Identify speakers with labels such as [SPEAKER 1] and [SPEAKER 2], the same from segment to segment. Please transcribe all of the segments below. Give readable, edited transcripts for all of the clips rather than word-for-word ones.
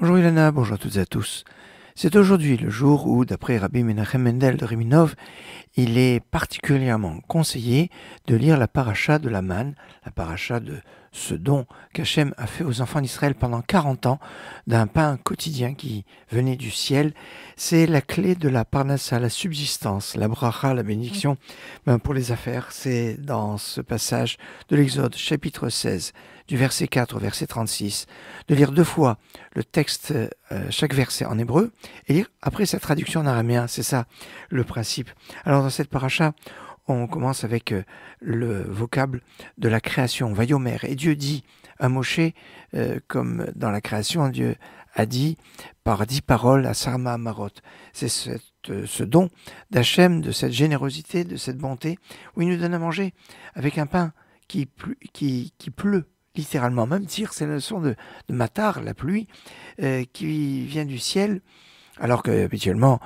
[SPEAKER 1] Bonjour Ilana, bonjour à toutes et à tous. C'est aujourd'hui le jour où, d'après Rabbi Menachem Mendel de Riminov, il est particulièrement conseillé de lire la paracha de la manne, la paracha de ce don qu'Hachem a fait aux enfants d'Israël pendant 40 ans, d'un pain quotidien qui venait du ciel. C'est la clé de la parnassa, la subsistance, la bracha, la bénédiction pour les affaires. C'est dans ce passage de l'Exode, chapitre 16, du verset 4 au verset 36, de lire 2 fois le texte, chaque verset en hébreu, et lire après sa traduction en araméen. C'est ça le principe. Alors dans cette paracha, on commence avec le vocable de la création, Vayomer. Et Dieu dit à Moshe, comme dans la création, Dieu a dit par 10 paroles à Sarma Amarot. C'est ce don d'Hachem, de cette générosité, de cette bonté, où il nous donne à manger avec un pain qui pleut. Littéralement, même dire, c'est la leçon de Matar, la pluie, qui vient du ciel, alors que habituellement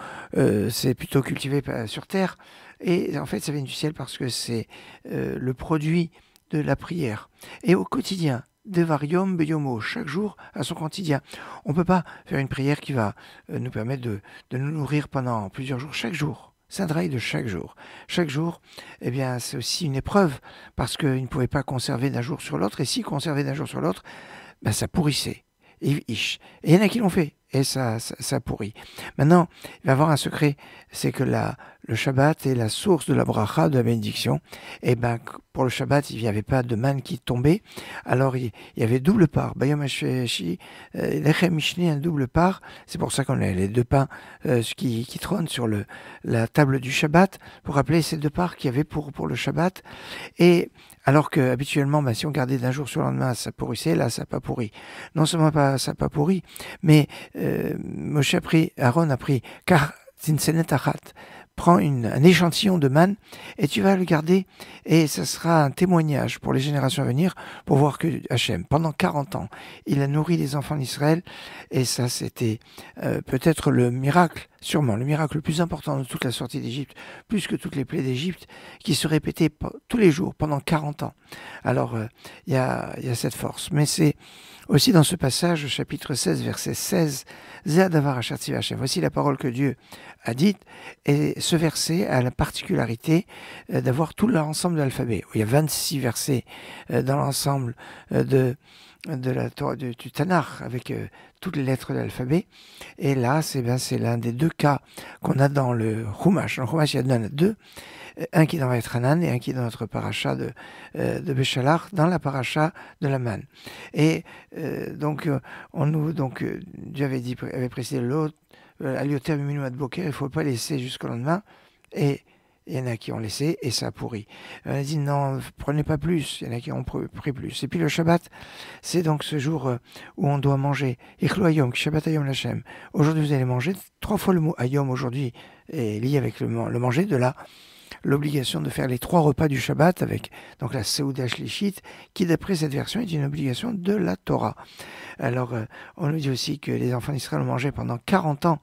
[SPEAKER 1] c'est plutôt cultivé sur terre. Et en fait, ça vient du ciel parce que c'est le produit de la prière. Et au quotidien, Devarium Beyomo, chaque jour à son quotidien. On ne peut pas faire une prière qui va nous permettre de nous nourrir pendant plusieurs jours, chaque jour. C'est un travail de chaque jour. Chaque jour, eh bien, c'est aussi une épreuve, parce qu'il ne pouvait pas conserver d'un jour sur l'autre, et s'il conservait d'un jour sur l'autre, ben, ça pourrissait. Et il y en a qui l'ont fait, et ça pourrit. Maintenant, il va y avoir un secret, c'est que le Shabbat est la source de la bracha, de la bénédiction. Et ben, pour le Shabbat, il n'y avait pas de manne qui tombait, alors il y avait double part. Bayom Hasheshi, Lechem Mishni, un double part. C'est pour ça qu'on a les 2 pains qui trônent sur la table du Shabbat, pour rappeler ces 2 parts qu'il y avait pour le Shabbat. Et alors que habituellement, si on gardait d'un jour sur le lendemain, ça pourrissait, là ça n'a pas pourri. Non seulement ça n'a pas pourri, mais Moshe Aaron a pris car Zinsenet Achat, prends un échantillon de manne et tu vas le garder, et ça sera un témoignage pour les générations à venir, pour voir que Hachem, pendant 40 ans, il a nourri les enfants d'Israël, et ça c'était peut-être le miracle, sûrement le miracle le plus important de toute la sortie d'Égypte, plus que toutes les plaies d'Égypte, qui se répétaient tous les jours pendant 40 ans. Alors il y a cette force, mais c'est aussi dans ce passage, chapitre 16, verset 16, Zéadavar Achartiv Hachem. Voici la parole que Dieu a dite, et ce verset a la particularité d'avoir tout l'ensemble de l'alphabet. Il y a 26 versets dans l'ensemble de la Torah, du Tanakh, avec toutes les lettres de l'alphabet. Et là, c'est l'un des 2 cas qu'on a dans le Chumash. Dans le Chumash, il y en a 2. Un qui est dans Vaïtranan et un qui est dans notre paracha de Béchalach, dans la paracha de la manne. Et donc Dieu avait précisé l'autre, Alioter Miminu Ad Boker, il ne faut pas laisser jusqu'au lendemain. Et il y en a qui ont laissé et ça a pourri. On a dit non, prenez pas plus. Il y en a qui ont pris plus. Et puis le Shabbat, c'est donc ce jour où on doit manger. Ichlo Hayom, Shabbat Hayom Lachem. Aujourd'hui, vous allez manger 3 fois le mot Hayom aujourd'hui est lié avec le manger, de là l'obligation de faire les 3 repas du Shabbat avec donc la Seuda Shlishit, qui d'après cette version est une obligation de la Torah. Alors on nous dit aussi que les enfants d'Israël ont mangé pendant 40 ans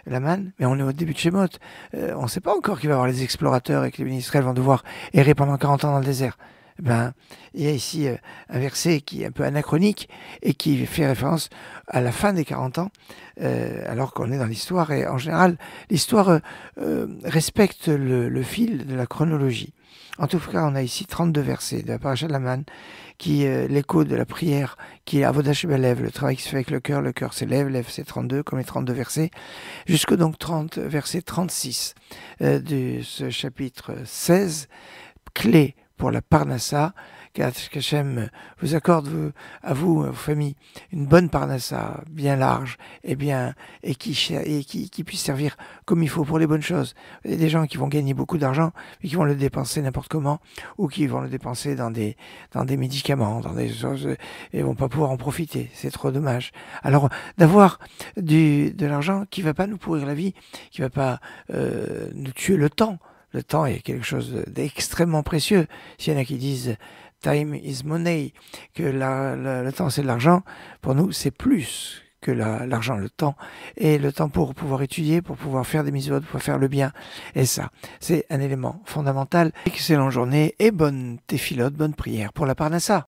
[SPEAKER 1] la manne, mais on est au début de Shemot. On ne sait pas encore qu'il va y avoir les explorateurs et que les bénis d'Israël vont devoir errer pendant 40 ans dans le désert. Il y a ici un verset qui est un peu anachronique et qui fait référence à la fin des 40 ans, alors qu'on est dans l'histoire. Et en général, l'histoire respecte le fil de la chronologie. En tout cas, on a ici 32 versets de la paracha de la manne, qui est l'écho de la prière, qui est Avodah Shebalev, le travail qui se fait avec le cœur s'élève, lève c'est 32, comme les 32 versets, jusqu'au donc verset 36 de ce chapitre 16, clé pour la parnassa, qu'Hachem vous accorde à vous, à vos familles, une bonne parnassa bien large et qui puisse servir comme il faut pour les bonnes choses. Il y a des gens qui vont gagner beaucoup d'argent mais qui vont le dépenser n'importe comment, ou qui vont le dépenser dans des médicaments, dans des choses, et vont pas pouvoir en profiter. C'est trop dommage. Alors d'avoir de l'argent qui va pas nous pourrir la vie, qui va pas nous tuer le temps. Le temps est quelque chose d'extrêmement précieux. S'il y en a qui disent « time is money », que le temps c'est de l'argent, pour nous c'est plus que l'argent, le temps. Et le temps pour pouvoir étudier, pour pouvoir faire des mitzvot, pour pouvoir faire le bien. Et ça, c'est un élément fondamental. Excellente journée et bonne tefilot, bonne prière pour la parnassa.